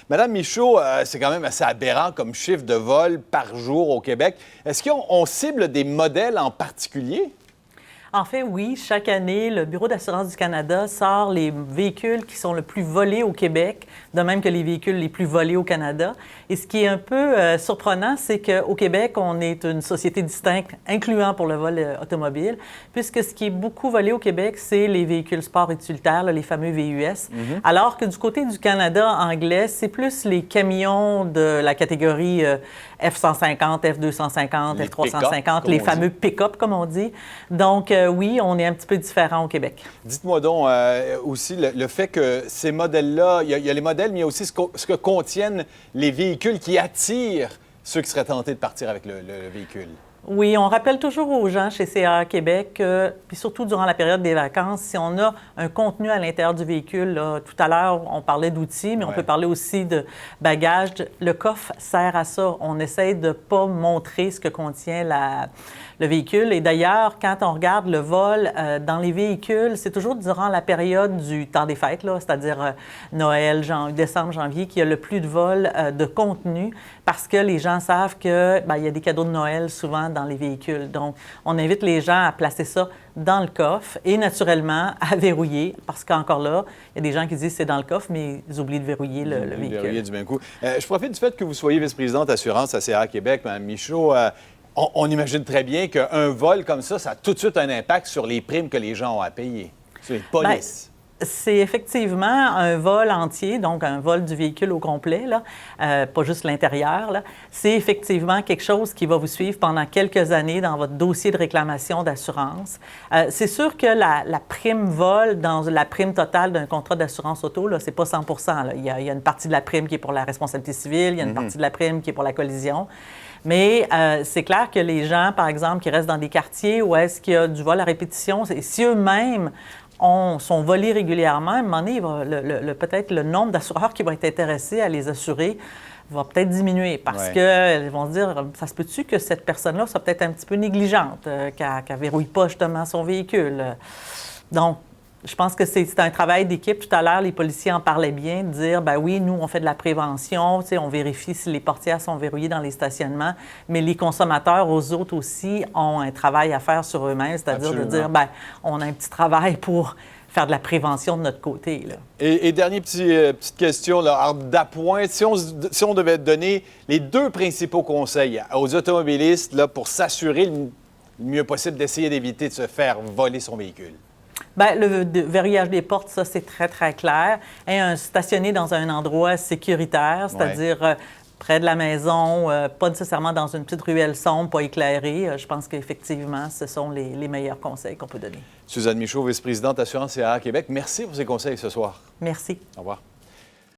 Madame Michaud, c'est quand même assez aberrant comme chiffre de vol par jour au Québec. Est-ce qu'on cible des modèles en particulier? En fait, oui. Chaque année, le Bureau d'assurance du Canada sort les véhicules qui sont le plus volés au Québec, de même que les véhicules les plus volés au Canada. Et ce qui est un peu surprenant, c'est qu'au Québec, on est une société distincte, incluant pour le vol automobile, puisque ce qui est beaucoup volé au Québec, c'est les véhicules sport utilitaires, là, les fameux VUS, alors que du côté du Canada anglais, c'est plus les camions de la catégorie F-150, F-250, Les F-350, pick-up, les comme on fameux pick-up, comme on dit. Donc, oui, on est un petit peu différent au Québec. Dites-moi donc aussi le fait que ces modèles-là, il y a les modèles, mais il y a aussi ce que contiennent les véhicules qui attirent ceux qui seraient tentés de partir avec le véhicule. Oui, on rappelle toujours aux gens chez CAA Québec, puis surtout durant la période des vacances, si on a un contenu à l'intérieur du véhicule, là, tout à l'heure, on parlait d'outils, mais on peut parler aussi de bagages. Le coffre sert à ça. On essaie de ne pas montrer ce que contient le véhicule. Et d'ailleurs, quand on regarde le vol dans les véhicules, c'est toujours durant la période du temps des fêtes, là, c'est-à-dire Noël, décembre, janvier, qu'il y a le plus de vols de contenu parce que les gens savent qu'il y a des cadeaux de Noël souvent dans les véhicules. Donc, on invite les gens à placer ça dans le coffre et naturellement à verrouiller parce qu'encore là, il y a des gens qui disent que c'est dans le coffre, mais ils oublient de verrouiller le véhicule. Verrouiller du même coup. Je profite du fait que vous soyez vice-présidente assurance à CAA Québec, Mme Michaud. On imagine très bien qu'un vol comme ça a tout de suite un impact sur les primes que les gens ont à payer, sur les polices. C'est effectivement un vol entier, donc un vol du véhicule au complet, là, pas juste l'intérieur. Là. C'est effectivement quelque chose qui va vous suivre pendant quelques années dans votre dossier de réclamation d'assurance. C'est sûr que la prime vol dans la prime totale d'un contrat d'assurance auto, là, c'est pas 100 là. Il y a une partie de la prime qui est pour la responsabilité civile, il y a une partie de la prime qui est pour la collision. Mais c'est clair que les gens, par exemple, qui restent dans des quartiers où est-ce qu'il y a du vol à répétition, si eux-mêmes sont volés régulièrement, à un moment donné, peut-être le nombre d'assureurs qui vont être intéressés à les assurer va peut-être diminuer parce qu'ils vont se dire, ça se peut-tu que cette personne-là soit peut-être un petit peu négligente, qu'elle ne verrouille pas justement son véhicule. Donc, je pense que c'est un travail d'équipe. Tout à l'heure, les policiers en parlaient bien, de dire, ben oui, nous, on fait de la prévention, on vérifie si les portières sont verrouillées dans les stationnements, mais les consommateurs, aux autres aussi, ont un travail à faire sur eux-mêmes, c'est-à-dire de dire, ben on a un petit travail pour faire de la prévention de notre côté. Là. Et dernière petite question, là, d'appoint, si on devait donner les deux principaux conseils aux automobilistes là, pour s'assurer le mieux possible d'essayer d'éviter de se faire voler son véhicule. Bien, le verrouillage des portes, ça, c'est très, très clair. Et stationner dans un endroit sécuritaire, c'est-à-dire près de la maison, pas nécessairement dans une petite ruelle sombre, pas éclairée. Je pense qu'effectivement, ce sont les meilleurs conseils qu'on peut donner. Suzanne Michaud, vice-présidente Assurance CAA Québec, merci pour ces conseils ce soir. Merci. Au revoir.